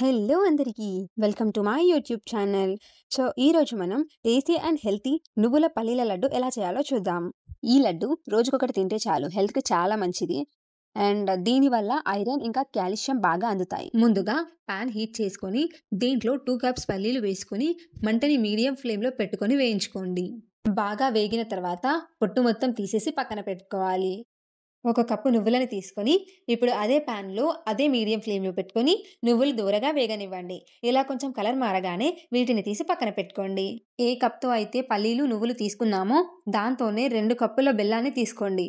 Hello అందరికీ welcome to my YouTube channel. ఈరోజు మనం టేస్టీ అండ్ హెల్తీ నువ్వుల పల్లీల లడ్డు ఎలా చేయాలో చూద్దాం. ఈ లడ్డు రోజుకొకటి తింటే చాలు, హెల్త్కి చాలా మంచిది. అండ్ దీనివల్ల ఐరన్ ఇంకా కాల్షియం బాగా అందుతాయి. ముందుగా పాన్ హీట్ చేసుకొని దీంట్లో 2 కప్స్ పల్లీలు వేసుకొని మంటని మీడియం ఫ్లేమ్లో పెట్టుకొని వేయించుకోండి. బాగా వేగిన తర్వాత పొట్టు మొత్తం తీసేసి పక్కన పెట్టుకోవాలి. 1 కప్పు నువ్వులను తీసుకొని ఇప్పుడు అదే ప్యాన్లో అదే మీడియం ఫ్లేమ్లో పెట్టుకొని నువ్వులు దూరగా వేగనివ్వండి. ఇలా కొంచెం కలర్ మారగానే వీటిని తీసి పక్కన పెట్టుకోండి. ఏ కప్తో అయితే పల్లీలు నువ్వులు తీసుకున్నామో దాంతోనే 2 కప్పుల బెల్లాన్ని తీసుకోండి.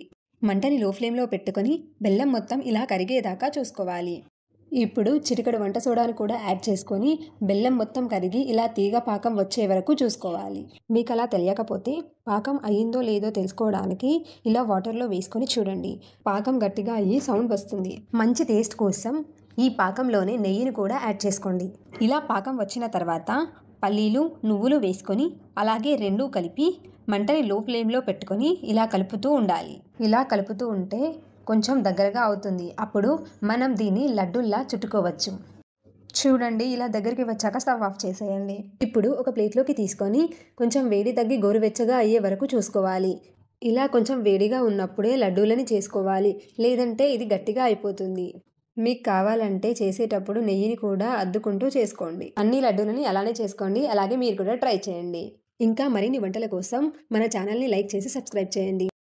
మంటని లో ఫ్లేమ్లో పెట్టుకొని బెల్లం మొత్తం ఇలా కరిగేదాకా చూసుకోవాలి. ఇప్పుడు చిటికెడు వంట సోడాను కూడా యాడ్ చేసుకొని బెల్లం మొత్తం కరిగి ఇలా తీగ పాకం వచ్చే వరకు చూసుకోవాలి. మీకు అలా తెలియకపోతే పాకం అయ్యిందో లేదో తెలుసుకోవడానికి ఇలా వాటర్లో వేసుకొని చూడండి. పాకం గట్టిగా అయ్యి సౌండ్ వస్తుంది. మంచి టేస్ట్ కోసం ఈ పాకంలోనే నెయ్యిని కూడా యాడ్ చేసుకోండి. ఇలా పాకం వచ్చిన తర్వాత పల్లీలు నువ్వులు వేసుకొని అలాగే రెండూ కలిపి మంటని లో ఫ్లేమ్లో పెట్టుకొని ఇలా కలుపుతూ ఉండాలి. ఇలా కలుపుతూ ఉంటే కొంచెం దగ్గరగా అవుతుంది. అప్పుడు మనం దీన్ని లడ్డూల్లా చుట్టుకోవచ్చు. చూడండి, ఇలా దగ్గరికి వచ్చాక స్టవ్ ఆఫ్ చేసేయండి. ఇప్పుడు ఒక ప్లేట్లోకి తీసుకొని కొంచెం వేడి తగ్గి గోరువెచ్చగా అయ్యే వరకు చూసుకోవాలి. ఇలా కొంచెం వేడిగా ఉన్నప్పుడే లడ్డూలని చేసుకోవాలి, లేదంటే ఇది గట్టిగా అయిపోతుంది. మీకు కావాలంటే చేసేటప్పుడు నెయ్యిని కూడా అద్దుకుంటూ చేసుకోండి. అన్ని లడ్డూలని అలానే చేసుకోండి. అలాగే మీరు కూడా ట్రై చేయండి. ఇంకా మరిన్ని వంటల కోసం మన ఛానల్ని లైక్ చేసి సబ్స్క్రైబ్ చేయండి.